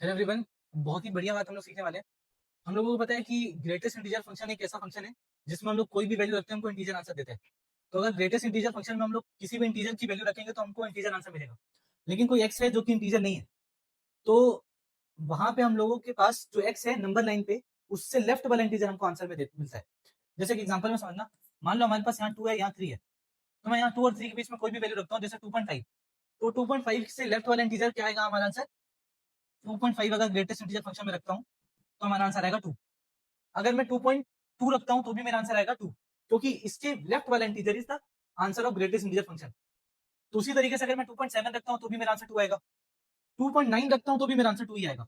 Hello everyone. बहुत ही बढ़िया बात हम लोग सीखने वाले हैं। हम लोगों को पता है कि ग्रेटेस्ट इंटीजर फंक्शन एक ऐसा फंक्शन है जिसमें हम लोग कोई भी वैल्यू रखते हैं हमको इंटीजर आंसर देते हैं। तो अगर ग्रेटेस्ट इंटीजर फंक्शन में हम लोग किसी भी इंटीजर की वैल्यू रखेंगे तो हमको इंटीजर आंसर मिलेगा। लेकिन कोई एक्स है जो कि इंटीजर नहीं है, तो वहां पे हम लोगों के पास जो एक्स है नंबर लाइन पे, उससे लेफ्ट वाला इंटीजर हमको आंसर में मिलता है। जैसे कि एग्जाम्पल में समझना, मान लो हमारे पास यहाँ 2 है, यहाँ 3 है, तो मैं यहाँ 2 और 3 के बीच में कोई भी वैल्यू रखता हूँ, जैसे 2.5। तो 2.5 से लेफ्ट वाला इंटीजर क्या आएगा हमारा आंसर? 2.5 अगर ग्रेटेस्ट इंटीजर फंक्शन में रखता हूँ तो हमारा आंसर आएगा 2। अगर मैं 2.2 रखता हूं तो भी मेरा आंसर आएगा 2, क्योंकि इसके लेफ्ट वाला integer is the answer of greatest integer function. तो उसी तरीके से अगर मैं 2.7 रखता हूं तो भी मेरा आंसर 2 आएगा, 2.9 रखता हूं तो भी मेरा आंसर 2 ही आएगा।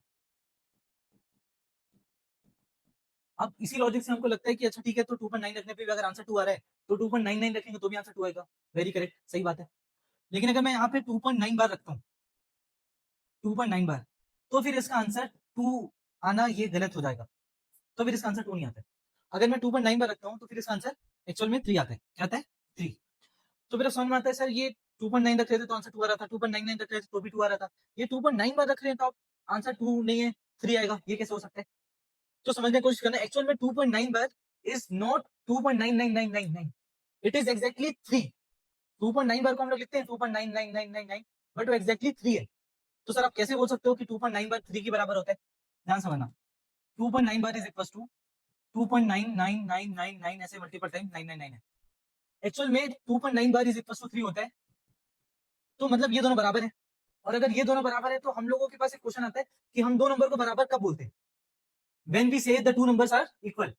अब इसी लॉजिक से हमको लगता है कि अच्छा ठीक है, तो 2.9 रखने पे भी अगर आंसर 2 आ रहा है तो 2.99 रखेंगे तो भी आंसर 2 आएगा। वेरी करेक्ट, सही बात है। लेकिन अगर मैं यहाँ पे 2.9 बार रखता हूँ, 2.9 बार, तो फिर इसका आंसर 2 आना ये गलत हो जाएगा। तो फिर इसका आंसर 2 नहीं आता है। अगर मैं 2.9 बार रखता हूँ तो फिर इसका आंसर एक्चुअल में 3 आता है। क्या आता है? 3। तो मेरा समझ में आता है सर, ये 2.9 रख रहे थे तो आंसर 2 आ रहा था, 2.99 रख रहे थे तो भी 2 आ रहा था, ये 2.9 बार रख रहे हैं तो आप आंसर 2 नहीं है 3 आएगा, ये कैसे हो सकता है? तो समझने की कोशिश करना, एक्चुअल में 2.9 bar is not 2.99999, it is exactly 3। 2.9 बार को हम लोग लिखते हैं 2.99999, बट वो एग्जैक्टली 3 है। तो सर आप कैसे बोल सकते हो कि 2.9 बार 3 के बराबर होता है? ध्यान समझना, 2.9 बार इज इक्वल टू 2.9999 ऐसे मल्टीपल टाइम 999 है। एक्चुअल में 2.9 बार इज इक्वल टू 3 होता है, तो मतलब ये दोनों बराबर है। और अगर ये दोनों बराबर है तो हम लोगों के पास एक क्वेश्चन आता है कि हम दो नंबर को बराबर कब बोलते हैं? When we say the two numbers are equal.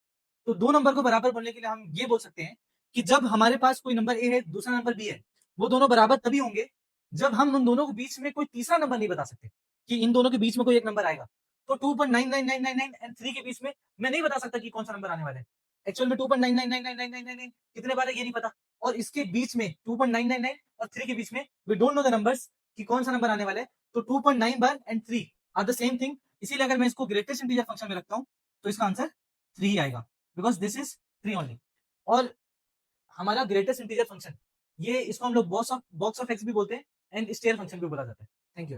तो दो नंबर को बराबर बोलने के लिए हम ये बोल सकते हैं कि जब हमारे पास कोई नंबर ए है, दूसरा नंबर बी है, वो दोनों बराबर तभी होंगे जब हम उन दोनों के बीच में कोई तीसरा नंबर नहीं बता सकते कि इन दोनों के बीच में कोई एक नंबर आएगा। तो 2.99999 एंड 3 के बीच में मैं नहीं बता सकता कि कौन सा नंबर आने वाला है। एक्चुअल में 2.9999999 कितने बार है ये नहीं पता, और इसके बीच में 2.999 और 3 के बीच में we don't know the numbers कि कौन सा नंबर आने वाला है। तो 2.9 बार and 3 are the same thing. इसीलिए अगर मैं इसको ग्रेटेस्ट इंटीजर फंक्शन में रखता हूं तो इसका आंसर 3 ही आएगा, बिकॉज दिस इज 3 ओनली। और हमारा ग्रेटेस्ट इंटीजर फंक्शन, ये इसको हम लोग बॉक्स ऑफ एक्स भी बोलते हैं एंड स्टेयर फंक्शन भी बोला जाता है। Thank you.